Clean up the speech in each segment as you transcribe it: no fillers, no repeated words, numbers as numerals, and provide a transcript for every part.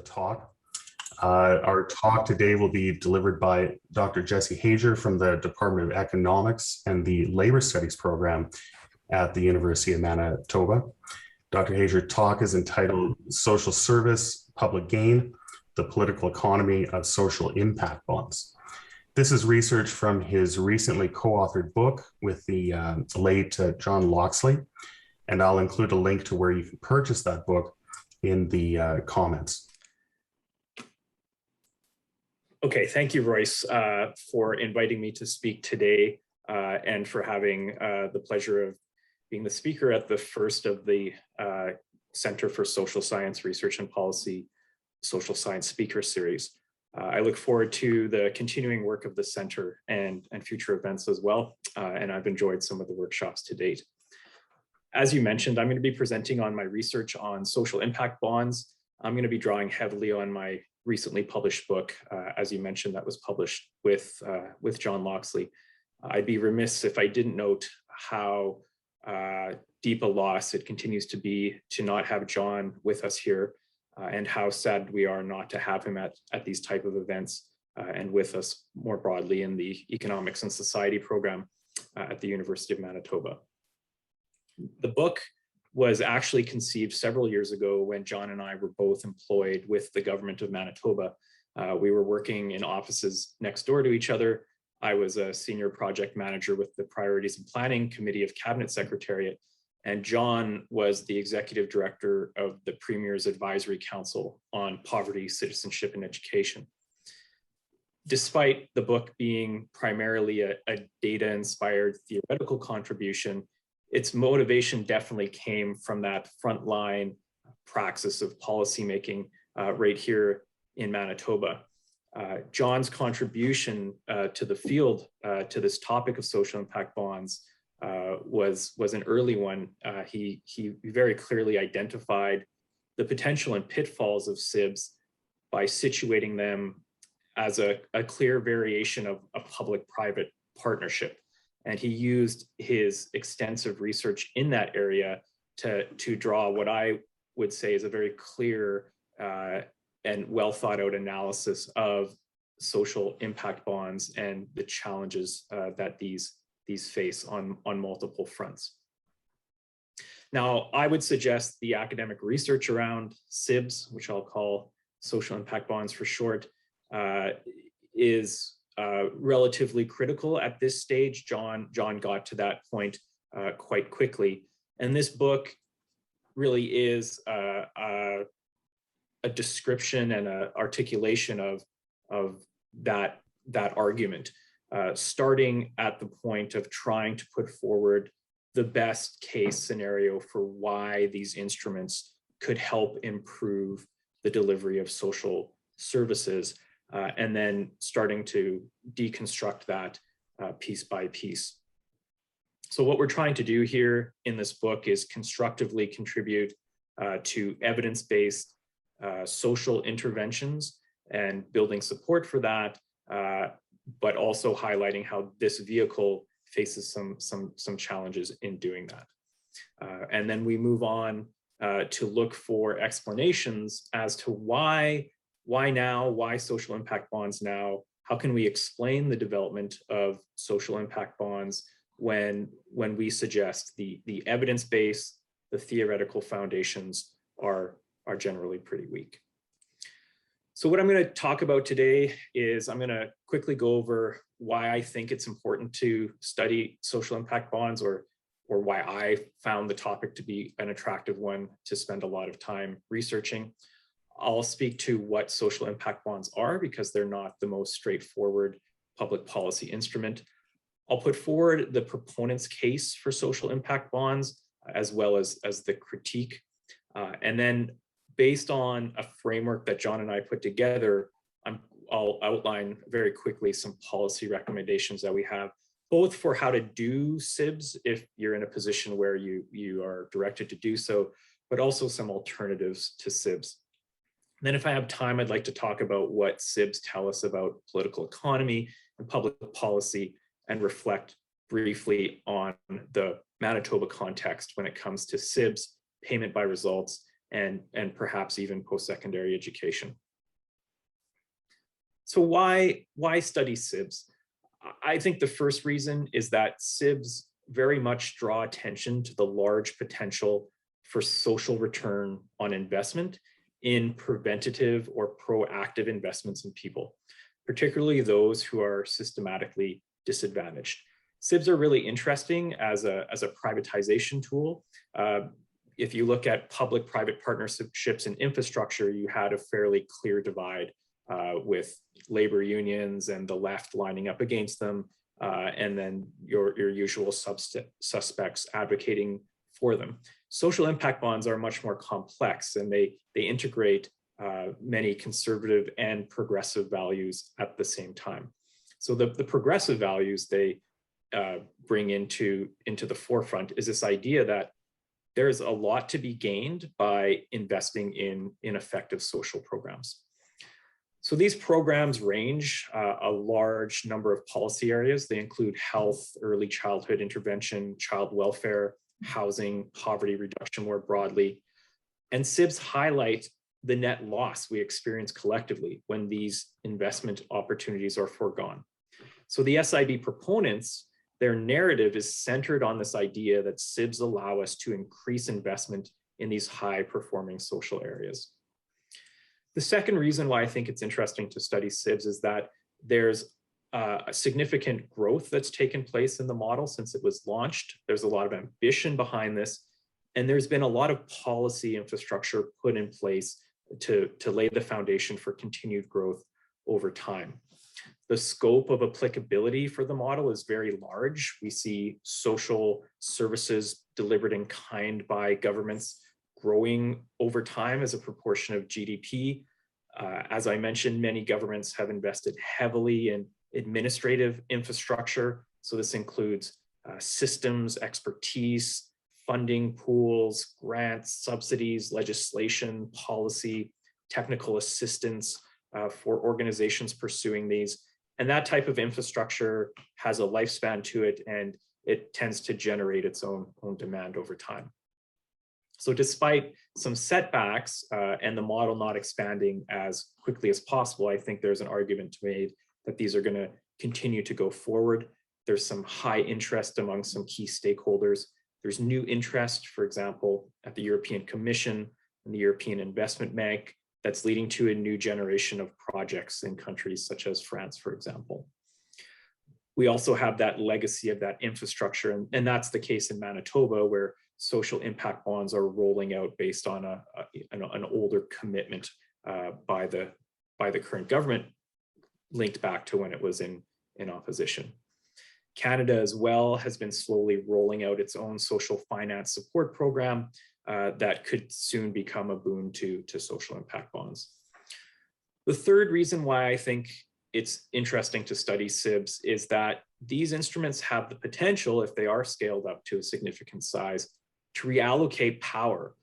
talk. Our talk today will be delivered by Dr. Jesse Hajer from the Department of Economics and the Labor Studies program at the University of Manitoba. Dr. Hajer's talk is entitled Social Service, Public Gain, the Political Economy of Social Impact Bonds. This is research from his recently co-authored book with the late John Loxley, and I'll include a link to where you can purchase that book in the comments. Okay, thank you, Royce, for inviting me to speak today and for having the pleasure of being the speaker at the first of the Center for Social Science Research and Policy Social Science Speaker Series. I look forward to the continuing work of the center and future events as well, and I've enjoyed some of the workshops to date. As you mentioned, I'm going to be presenting on my research on social impact bonds. I'm going to be drawing heavily on my recently published book, as you mentioned, that was published with John Loxley. I'd be remiss if I didn't note how deep a loss it continues to be to not have John with us here, and how sad we are not to have him at these type of events and with us more broadly in the Economics and Society program at the University of Manitoba. The book was actually conceived several years ago when John and I were both employed with the government of Manitoba. We were working in offices next door to each other. I was a senior project manager with the Priorities and Planning Committee of Cabinet Secretariat, and John was the executive director of the Premier's Advisory Council on Poverty, Citizenship, and Education. Despite the book being primarily a data-inspired theoretical contribution, its motivation definitely came from that frontline praxis of policymaking right here in Manitoba. John's contribution to the field, to this topic of social impact bonds, was an early one. He very clearly identified the potential and pitfalls of SIBs by situating them as a clear variation of a public-private partnership. And he used his extensive research in that area to draw what I would say is a very clear and well thought out analysis of social impact bonds and the challenges that these face on multiple fronts. Now, I would suggest the academic research around SIBs, which I'll call social impact bonds for short, is relatively critical at this stage. John got to that point quite quickly. And this book really is a description and an articulation of that argument, starting at the point of trying to put forward the best case scenario for why these instruments could help improve the delivery of social services, and then starting to deconstruct that piece by piece. So what we're trying to do here in this book is constructively contribute to evidence-based social interventions and building support for that, but also highlighting how this vehicle faces some challenges in doing that. And then we move on to look for explanations as to why now, why social impact bonds now? How can we explain the development of social impact bonds when we suggest the evidence base, the theoretical foundations are generally pretty weak? So what I'm going to talk about today is I'm going to quickly go over why I think it's important to study social impact bonds, or why I found the topic to be an attractive one to spend a lot of time researching. I'll speak to what social impact bonds are, because they're not the most straightforward public policy instrument. I'll put forward the proponent's case for social impact bonds, as well as the critique. And then based on a framework that John and I put together, I'll outline very quickly some policy recommendations that we have, both for how to do SIBs if you're in a position where you are directed to do so, but also some alternatives to SIBs. And then if I have time, I'd like to talk about what SIBs tell us about political economy and public policy, and reflect briefly on the Manitoba context when it comes to SIBs, payment by results, and perhaps even post-secondary education. So why study SIBs? I think the first reason is that SIBs very much draw attention to the large potential for social return on investment in preventative or proactive investments in people, particularly those who are systematically disadvantaged. SIBs are really interesting as a privatization tool. If you look at public-private partnerships in infrastructure, you had a fairly clear divide with labor unions and the left lining up against them, and then your usual suspects advocating for them. Social impact bonds are much more complex, and they integrate many conservative and progressive values at the same time. So the progressive values they bring into the forefront is this idea that there's a lot to be gained by investing in effective social programs. So these programs range a large number of policy areas. They include health, early childhood intervention, child welfare, housing, poverty reduction more broadly. And SIBs highlight the net loss we experience collectively when these investment opportunities are foregone. So the SIB proponents, their narrative is centered on this idea that SIBs allow us to increase investment in these high-performing social areas. The second reason why I think it's interesting to study SIBs is that there's a significant growth that's taken place in the model since it was launched. There's a lot of ambition behind this, and there's been a lot of policy infrastructure put in place to lay the foundation for continued growth over time. The scope of applicability for the model is very large. We see social services delivered in kind by governments growing over time as a proportion of GDP. As I mentioned, many governments have invested heavily in administrative infrastructure. So this includes systems, expertise, funding pools, grants, subsidies, legislation, policy, technical assistance for organizations pursuing these. And that type of infrastructure has a lifespan to it, and it tends to generate its own demand over time. So despite some setbacks and the model not expanding as quickly as possible, I think there's an argument to be made that these are going to continue to go forward. There's some high interest among some key stakeholders. There's new interest, for example, at the European Commission and the European Investment Bank that's leading to a new generation of projects in countries such as France, for example. We also have that legacy of that infrastructure, and that's the case in Manitoba, where social impact bonds are rolling out based on an older commitment by the current government, linked back to when it was in opposition. Canada as well has been slowly rolling out its own social finance support program that could soon become a boon to social impact bonds. The third reason why I think it's interesting to study SIBs is that these instruments have the potential, if they are scaled up to a significant size, to reallocate power,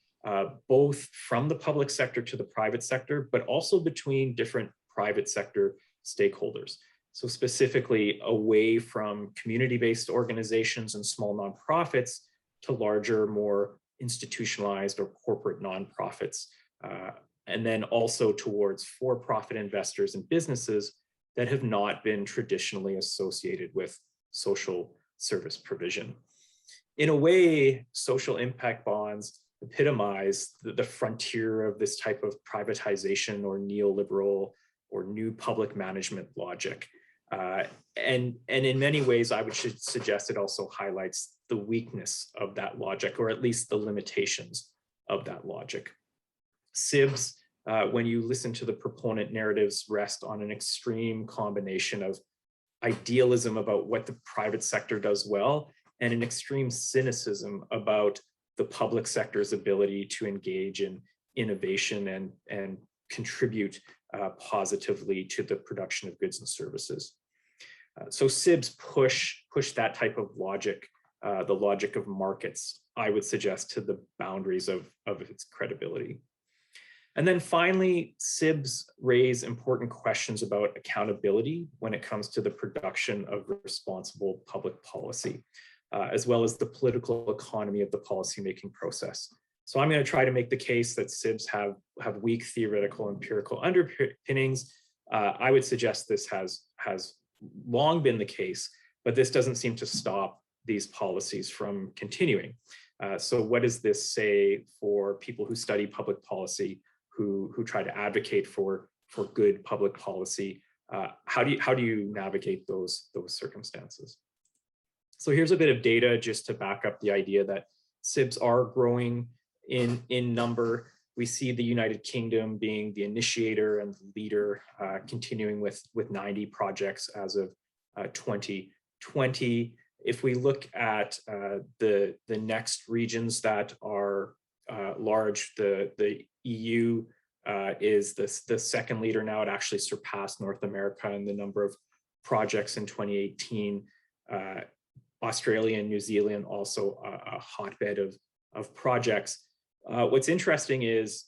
both from the public sector to the private sector, but also between different private sector stakeholders. So specifically away from community-based organizations and small nonprofits to larger, more institutionalized or corporate nonprofits, and then also towards for-profit investors and businesses that have not been traditionally associated with social service provision. In a way, social impact bonds epitomize the frontier of this type of privatization or neoliberal or new public management logic. And in many ways, I would suggest it also highlights the weakness of that logic, or at least the limitations of that logic. SIBs, when you listen to the proponent narratives, rest on an extreme combination of idealism about what the private sector does well and an extreme cynicism about the public sector's ability to engage in innovation and contribute positively to the production of goods and services. So SIBs push that type of logic, the logic of markets, I would suggest, to the boundaries of its credibility. And then finally, SIBs raise important questions about accountability when it comes to the production of responsible public policy, as well as the political economy of the policymaking process. So I'm going to try to make the case that SIBs have weak theoretical empirical underpinnings. I would suggest this has long been the case, but this doesn't seem to stop these policies from continuing. So what does this say for people who study public policy, who try to advocate for good public policy? How do you navigate those circumstances? So here's a bit of data just to back up the idea that SIBs are growing in number. We see the United Kingdom being the initiator and the leader, continuing with 90 projects as of 2020. If we look at the next regions that are large, the EU is the second leader now. It actually surpassed North America in the number of projects in 2018. Australia and New Zealand also a hotbed of projects. What's interesting is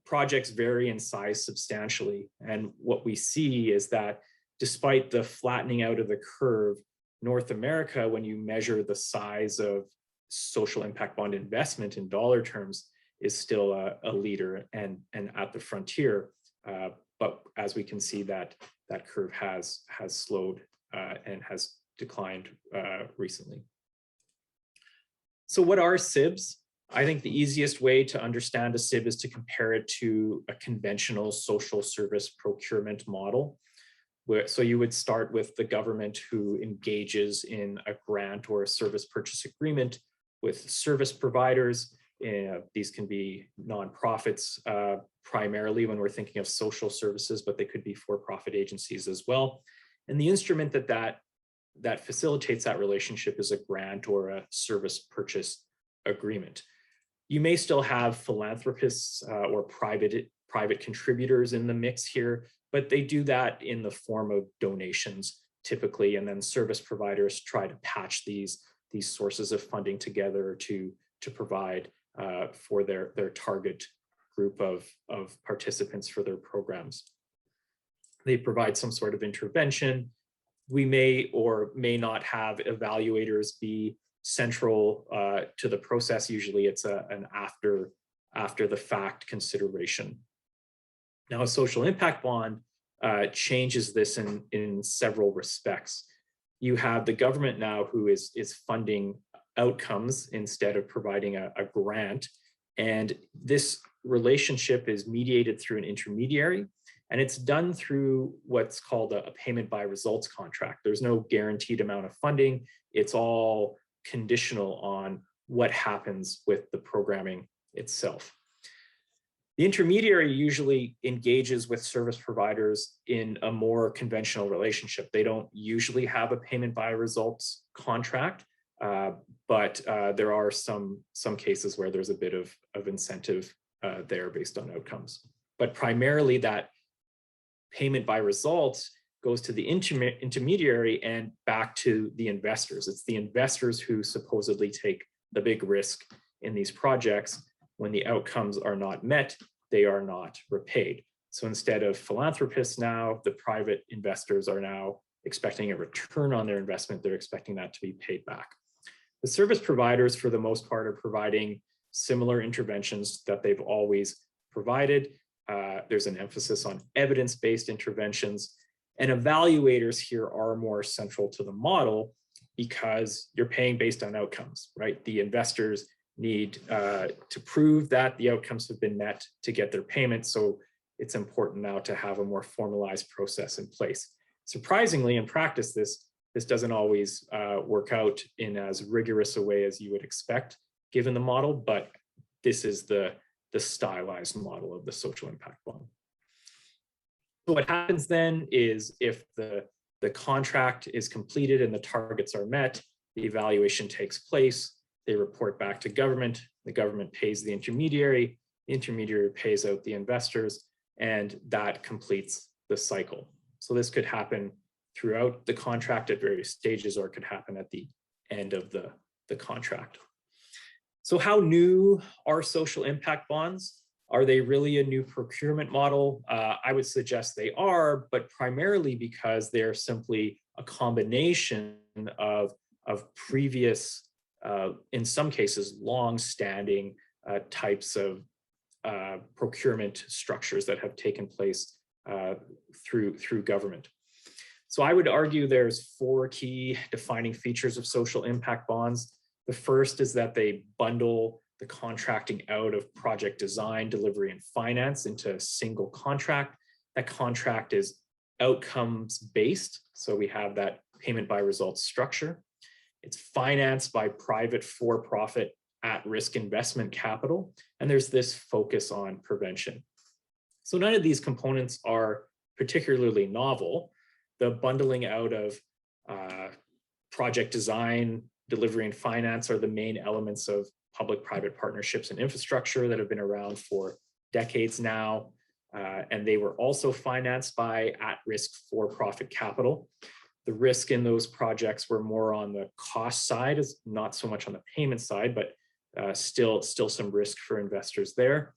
projects vary in size substantially. And what we see is that despite the flattening out of the curve, North America, when you measure the size of social impact bond investment in dollar terms, is still a leader and at the frontier. But as we can see, that curve has slowed and has declined recently. So what are SIBs? I think the easiest way to understand a SIB is to compare it to a conventional social service procurement model. So you would start with the government who engages in a grant or a service purchase agreement with service providers. These can be nonprofits primarily when we're thinking of social services, but they could be for-profit agencies as well. And the instrument that facilitates that relationship is a grant or a service purchase agreement. You may still have philanthropists or private contributors in the mix here, but they do that in the form of donations typically, and then service providers try to patch these sources of funding together to provide for their target group of participants for their programs. They provide some sort of intervention. We may or may not have evaluators be central to the process. Usually it's an after the fact consideration. Now, a social impact bond changes this in several respects. You have the government now who is funding outcomes instead of providing a grant. And this relationship is mediated through an intermediary, and it's done through what's called a payment by results contract. There's no guaranteed amount of funding. It's all conditional on what happens with the programming itself. The intermediary usually engages with service providers in a more conventional relationship. They don't usually have a payment by results contract, but there are some cases where there's a bit of incentive there based on outcomes. But primarily that payment by results goes to the intermediary and back to the investors. It's the investors who supposedly take the big risk in these projects. When the outcomes are not met, they are not repaid. So instead of philanthropists now, the private investors are now expecting a return on their investment. They're expecting that to be paid back. The service providers, for the most part, are providing similar interventions that they've always provided. There's an emphasis on evidence-based interventions, and evaluators here are more central to the model because you're paying based on outcomes, right? The investors need to prove that the outcomes have been met to get their payment. So it's important now to have a more formalized process in place. Surprisingly, in practice, this doesn't always work out in as rigorous a way as you would expect given the model, but this is the stylized model of the social impact bond. So what happens then is if the contract is completed and the targets are met, the evaluation takes place, they report back to government, the government pays the intermediary pays out the investors, and that completes the cycle. So this could happen throughout the contract at various stages, or it could happen at the end of the contract. So how new are social impact bonds? Are they really a new procurement model? I would suggest they are, but primarily because they're simply a combination of previous, in some cases, long-standing types of procurement structures that have taken place through government. So I would argue there's 4 key defining features of social impact bonds. The first is that they bundle the contracting out of project design, delivery, and finance into a single contract. That contract is outcomes based, so we have that payment by results structure. It's financed by private for-profit at-risk investment capital, and there's this focus on prevention. So none of these components are particularly novel. The bundling out of project design, delivery, and finance are the main elements of public-private partnerships and infrastructure that have been around for decades now. And they were also financed by at-risk for-profit capital. The risk in those projects were more on the cost side, is not so much on the payment side, but still some risk for investors there.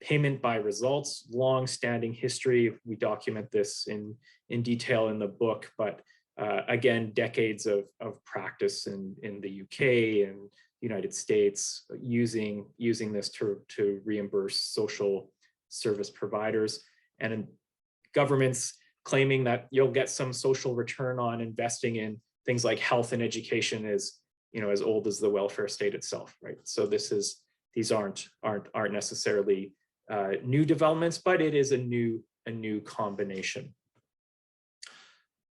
Payment by results, long-standing history. We document this in detail in the book, but again, decades of practice in the UK and United States using this to reimburse social service providers, and in governments claiming that you'll get some social return on investing in things like health and education is, as old as the welfare state itself, right? So these aren't necessarily new developments, but it is a new combination.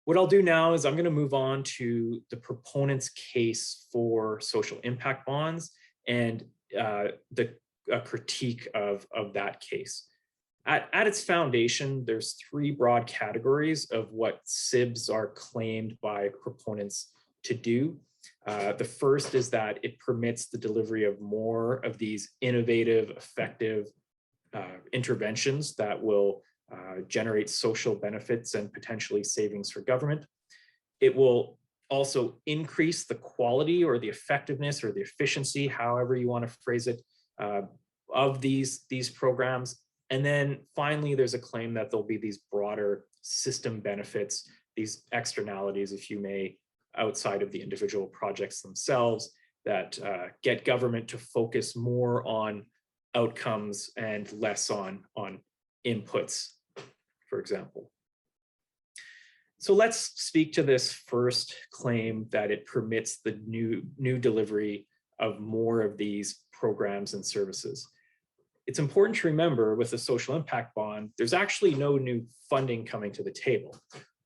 What I'll do now is I'm going to move on to the proponent's case for social impact bonds and a critique of that case. At its foundation, there's 3 broad categories of what SIBs are claimed by proponents to do. The first is that it permits the delivery of more of these innovative, effective interventions that will generate social benefits and potentially savings for government. It will also increase the quality or the effectiveness or the efficiency, however you want to phrase it, of these programs. And then finally, there's a claim that there'll be these broader system benefits, these externalities, if you may, outside of the individual projects themselves that get government to focus more on outcomes and less on inputs, for example. So let's speak to this first claim that it permits the new delivery of more of these programs and services. It's important to remember with the social impact bond, there's actually no new funding coming to the table.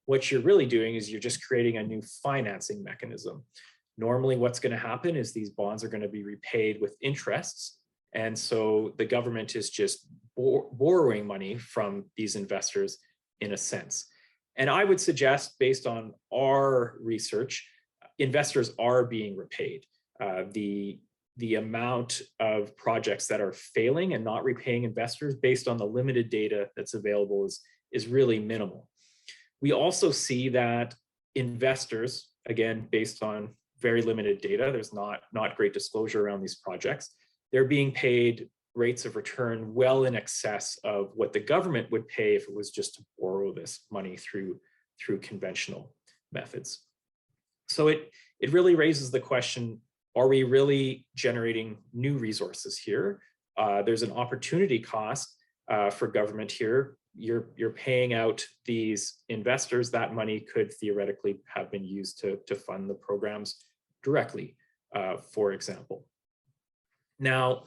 What you're really doing is you're just creating a new financing mechanism. Normally what's going to happen is these bonds are going to be repaid with interests. And so the government is just borrowing money from these investors in a sense. And I would suggest, based on our research, investors are being repaid. The amount of projects that are failing and not repaying investors based on the limited data that's available is really minimal. We also see that investors, again, based on very limited data, there's not great disclosure around these projects, they're being paid rates of return well in excess of what the government would pay if it was just to borrow this money through conventional methods. So it really raises the question, are we really generating new resources here? There's an opportunity cost for government here. You're paying out these investors. That money could theoretically have been used to fund the programs directly, for example. Now,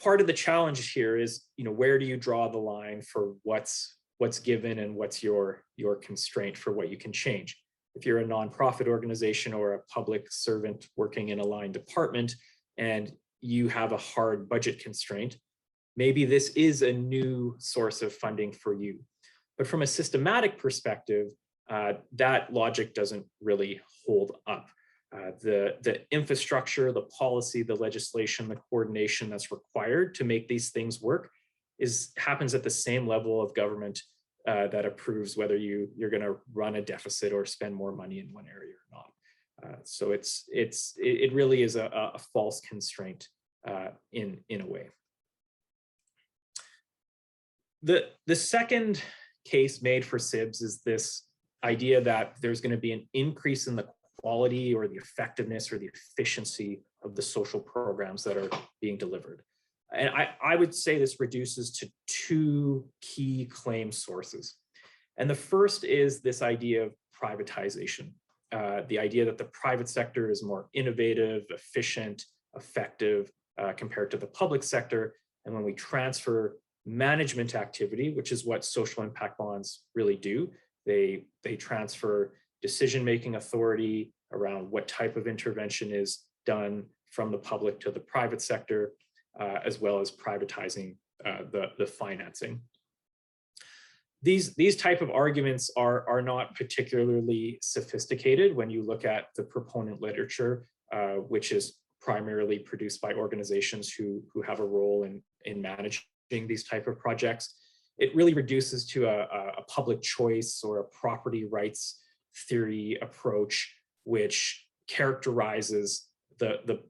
part of the challenge here is, where do you draw the line for what's given and what's your constraint for what you can change? If you're a nonprofit organization or a public servant working in a line department and you have a hard budget constraint, maybe this is a new source of funding for you. But from a systematic perspective, that logic doesn't really hold up. The infrastructure, the policy, the legislation, the coordination that's required to make these things work happens at the same level of government that approves whether you're going to run a deficit or spend more money in one area or not. So it really is a false constraint in a way. The second case made for SIBs is this idea that there's going to be an increase in the quality or the effectiveness or the efficiency the social programs that are being delivered. And I would say this reduces to two key claim sources. And the first is this idea of privatization, the idea that the private sector is more innovative, efficient, effective compared to the public sector. And when we transfer management activity, which is what social impact bonds really do, they transfer decision-making authority around what type of intervention is done from the public to the private sector, as well as privatizing the financing. These type of arguments are not particularly sophisticated when you look at the proponent literature, which is primarily produced by organizations who have a role in managing these type of projects. It really reduces to a public choice or a property rights theory approach, which characterizes the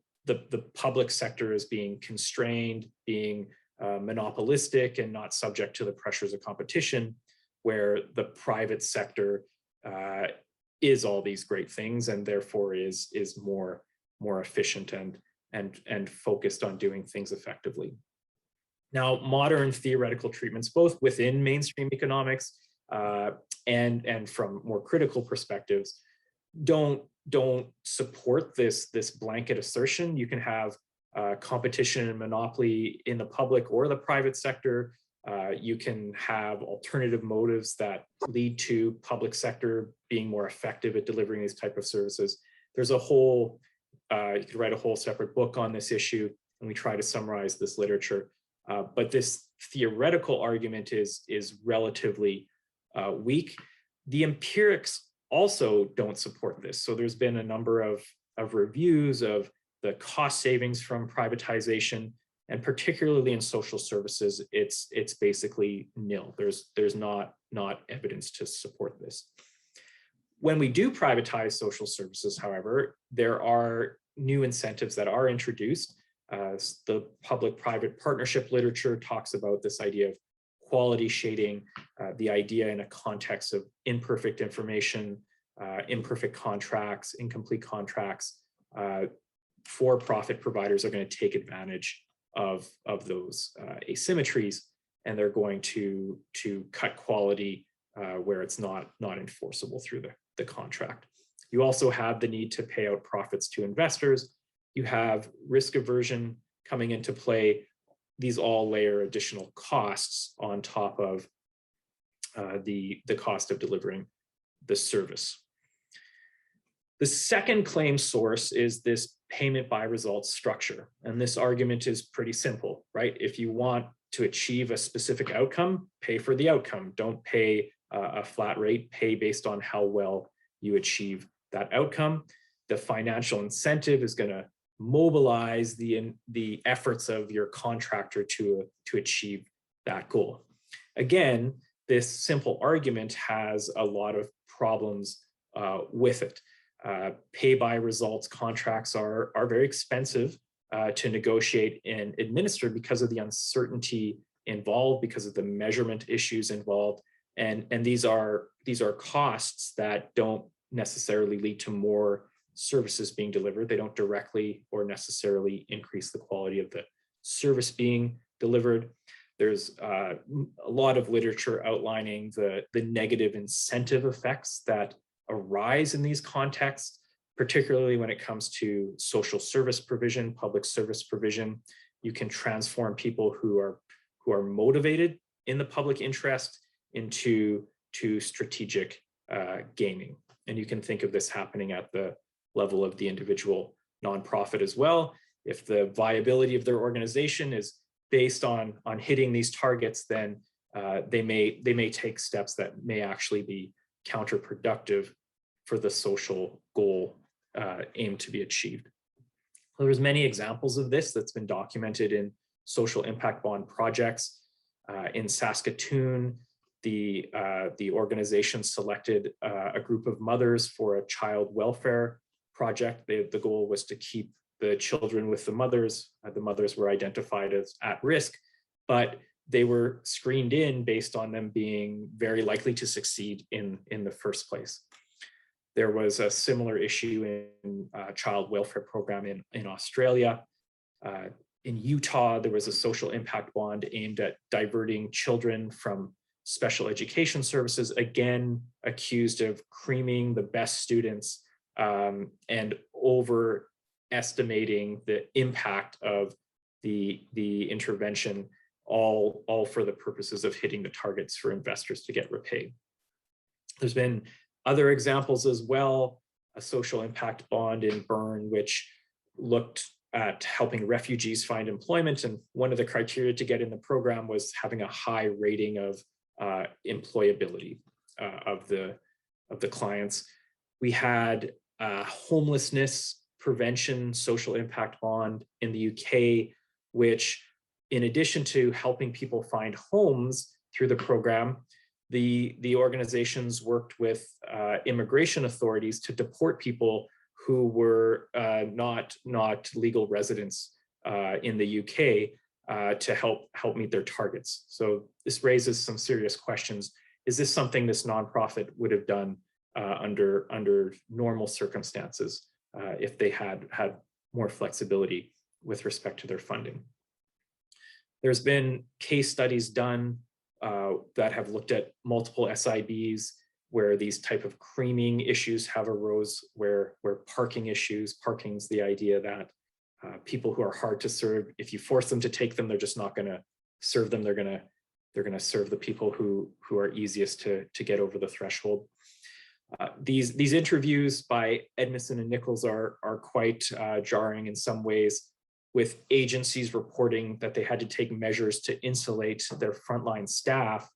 public sector as being constrained, being monopolistic and not subject to the pressures of competition, where the private sector is all these great things and therefore is more efficient and focused on doing things effectively. Now, modern theoretical treatments, both within mainstream economics and from more critical perspectives, don't support this blanket assertion. You can have competition and monopoly in the public or the private sector. You can have alternative motives that lead to public sector being more effective at delivering these type of services. There's a whole, you could write a whole separate book on this issue, and we try to summarize this literature. But this theoretical argument is relatively weak. The empirics also don't support this. So there's been a number of reviews of the cost savings from privatization, and particularly in social services, it's basically nil. There's not evidence to support this. When we do privatize social services, however, there are new incentives that are introduced. The public-private partnership literature talks about this idea of quality shading, the idea in a context of imperfect information, imperfect contracts, incomplete contracts. For-profit providers are going to take advantage of those asymmetries, and they're going to cut quality where it's not enforceable through the contract. You also have the need to pay out profits to investors. You have risk aversion coming into play. These all layer additional costs on top of the cost of delivering the service. The second claim source is this payment by results structure. And this argument is pretty simple, right? If you want to achieve a specific outcome, pay for the outcome. Don't pay a flat rate, pay based on how well you achieve that outcome. The financial incentive is going to mobilize the efforts of your contractor to achieve that goal. Again, this simple argument has a lot of problems with it. Pay by results contracts are very expensive to negotiate and administer because of the uncertainty involved, because of the measurement issues involved, and these are costs that don't necessarily lead to more services being delivered. They don't directly or necessarily increase the quality of the service being delivered. There's a lot of literature outlining the negative incentive effects that arise in these contexts, particularly when it comes to social service provision, public service provision. You can transform people who are motivated in the public interest into strategic gaming. And you can think of this happening at the level of the individual nonprofit as well. If the viability of their organization is based on hitting these targets, then they may take steps that may actually be counterproductive for the social goal aimed to be achieved. Well, there's many examples of this that's been documented in social impact bond projects. In Saskatoon, the organization selected a group of mothers for a child welfare project. The goal was to keep the children with the mothers. The mothers were identified as at risk, but they were screened in based on them being very likely to succeed in the first place. There was a similar issue in child welfare program in Australia. In Utah, there was a social impact bond aimed at diverting children from special education services, again, accused of creaming the best students and overestimating the impact of the intervention, all for the purposes of hitting the targets for investors to get repaid. There's been other examples as well, a social impact bond in Bern, which looked at helping refugees find employment. And one of the criteria to get in the program was having a high rating of employability of the clients. We had homelessness prevention social impact bond in the UK, which in addition to helping people find homes through the program, the organizations worked with immigration authorities to deport people who were not legal residents in the UK to help meet their targets. So this raises some serious questions. Is this something this nonprofit would have done under normal circumstances if they had more flexibility with respect to their funding? There's been case studies done that have looked at multiple SIBs where these type of creaming issues have arose, where parking's the idea that people who are hard to serve, if you force them to take them, they're just not going to serve them. They're going to serve the people who are easiest to get over the threshold. These interviews by Edmondson and Nichols are quite jarring in some ways, with agencies reporting that they had to take measures to insulate their frontline staff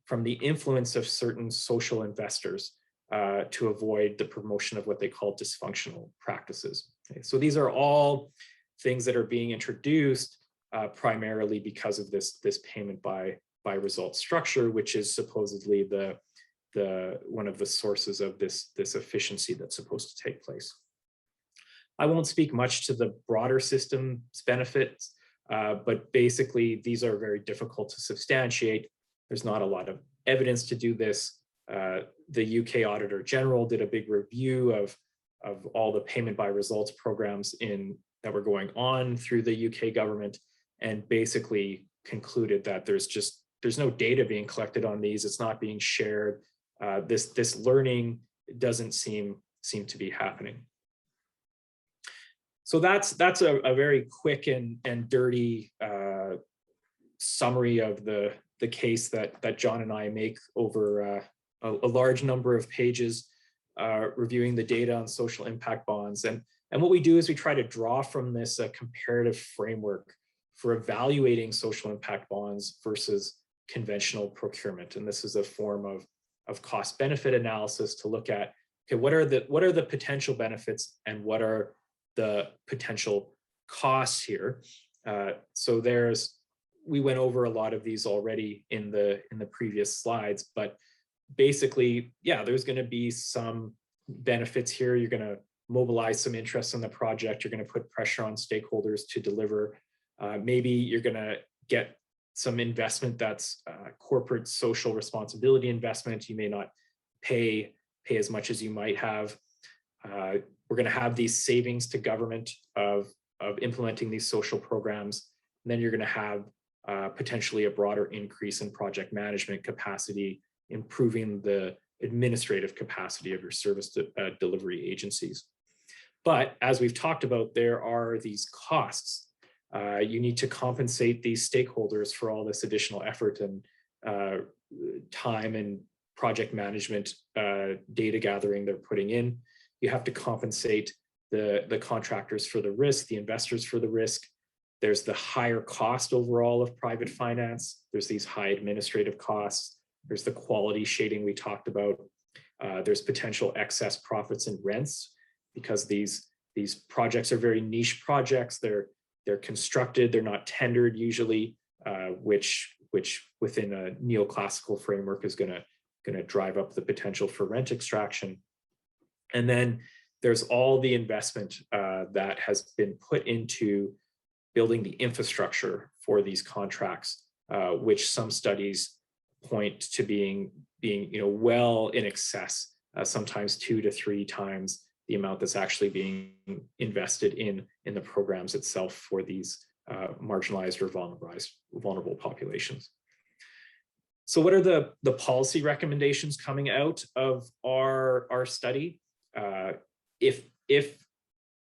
from the influence of certain social investors to avoid the promotion of what they call dysfunctional practices. Okay, so these are all things that are being introduced primarily because of this payment by result structure, which is supposedly one of the sources of this efficiency that's supposed to take place. I won't speak much to the broader system's benefits, but basically these are very difficult to substantiate. There's not a lot of evidence to do this. The UK Auditor General did a big review of all the payment by results programs that were going on through the UK government, and basically concluded that there's no data being collected on these. It's not being shared. This learning doesn't seem to be happening. So that's a very quick and dirty summary of the case that John and I make over a large number of pages, reviewing the data on social impact bonds. And what we do is we try to draw from this a comparative framework for evaluating social impact bonds versus conventional procurement. And this is a form of cost benefit analysis to look at, okay, what are the potential benefits and what are the potential costs here. So we went over a lot of these already in the previous slides, but basically, yeah, there's going to be some benefits here. You're going to mobilize some interest in the project. You're going to put pressure on stakeholders to deliver. Maybe you're going to get some investment that's corporate social responsibility investment. You may not pay as much as you might have. We're going to have these savings to government of implementing these social programs. And then you're going to have potentially a broader increase in project management capacity, improving the administrative capacity of your service delivery agencies. But as we've talked about, there are these costs. You need to compensate these stakeholders for all this additional effort and time and project management data gathering they're putting in. You have to compensate the contractors for the risk, the investors for the risk. There's the higher cost overall of private finance. There's these high administrative costs. There's the quality shading we talked about. There's potential excess profits and rents because these projects are very niche projects. They're constructed, they're not tendered usually, which within a neoclassical framework is gonna drive up the potential for rent extraction. And then there's all the investment that has been put into building the infrastructure for these contracts, which some studies point to being well in excess sometimes 2 to 3 times the amount that's actually being invested in the programs itself for these marginalized or vulnerable populations. So what are the policy recommendations coming out of our study? If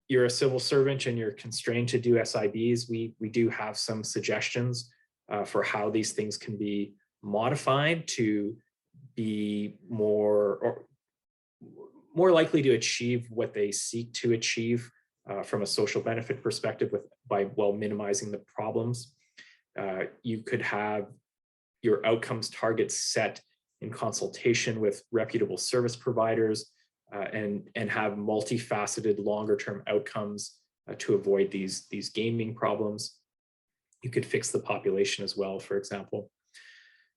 you're a civil servant and you're constrained to do SIBs, we do have some suggestions for how these things can be modified to be more likely to achieve what they seek to achieve from a social benefit perspective while minimizing the problems. You could have your outcomes targets set in consultation with reputable service providers and have multifaceted longer-term outcomes to avoid these gaming problems. You could fix the population as well, for example.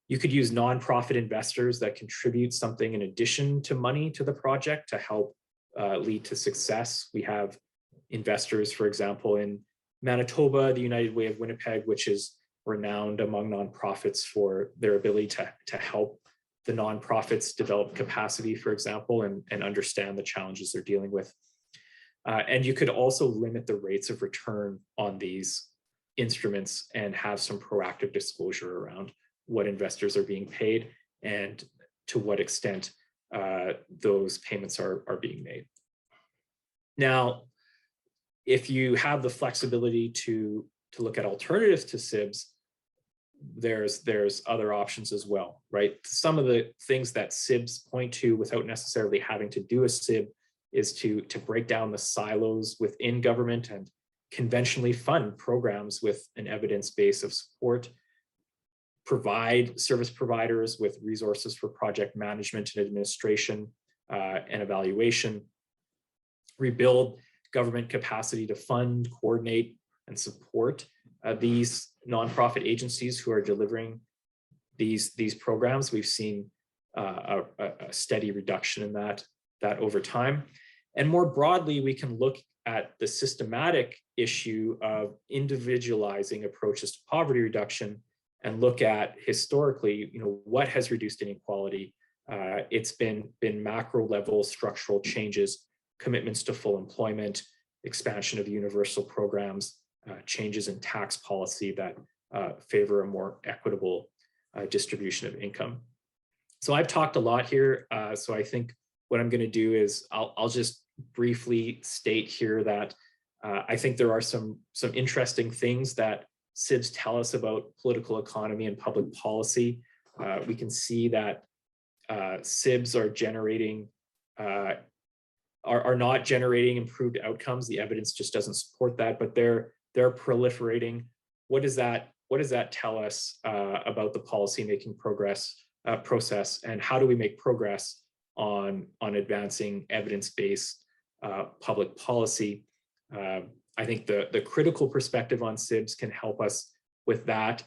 You could use nonprofit investors that contribute something in addition to money to the project to help lead to success. We have investors, for example, in Manitoba, the United Way of Winnipeg, which is renowned among nonprofits for their ability to help the nonprofits develop capacity, for example, and understand the challenges they're dealing with. And you could also limit the rates of return on these instruments and have some proactive disclosure around what investors are being paid and to what extent those payments are being made. Now, if you have the flexibility to look at alternatives to SIBs, there's other options as well, right? Some of the things that SIBs point to without necessarily having to do a SIB is to break down the silos within government and conventionally fund programs with an evidence base of support, provide service providers with resources for project management and administration and evaluation, rebuild government capacity to fund, coordinate, and support these nonprofit agencies who are delivering these programs. We've seen a steady reduction in that over time. And more broadly, we can look at the systematic issue of individualizing approaches to poverty reduction and look at historically, what has reduced inequality. It's been macro level structural changes, commitments to full employment, expansion of universal programs, changes in tax policy that favor a more equitable distribution of income. So I've talked a lot here. So I think what I'm going to do is I'll just briefly state here that I think there are some interesting things that SIBs tell us about political economy and public policy. We can see that SIBs are generating are not generating improved outcomes. The evidence just doesn't support that, but they're proliferating. What does that tell us about the policymaking process, and how do we make progress on advancing evidence-based public policy? I think the critical perspective on SIBs can help us with that,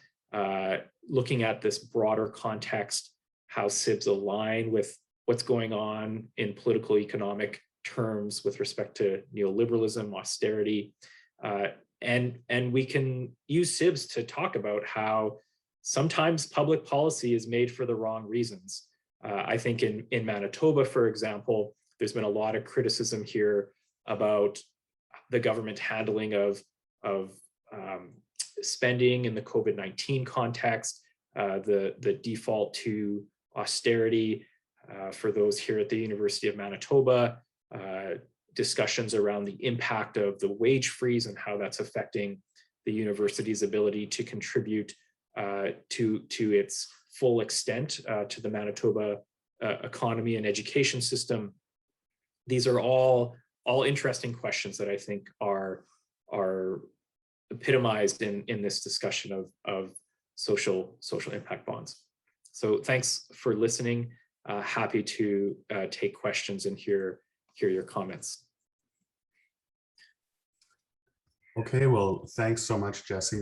looking at this broader context, how SIBs align with what's going on in political economic terms with respect to neoliberalism, austerity, and we can use SIBs to talk about how sometimes public policy is made for the wrong reasons. I think in Manitoba, for example, there's been a lot of criticism here about the government handling of spending in the COVID-19 context, the default to austerity for those here at the University of Manitoba, discussions around the impact of the wage freeze and how that's affecting the university's ability to contribute to its full extent to the Manitoba economy and education system. These are all interesting questions that I think are epitomized in this discussion of social impact bonds. So thanks for listening. Happy to take questions and hear your comments. Okay, well, thanks so much, Jesse.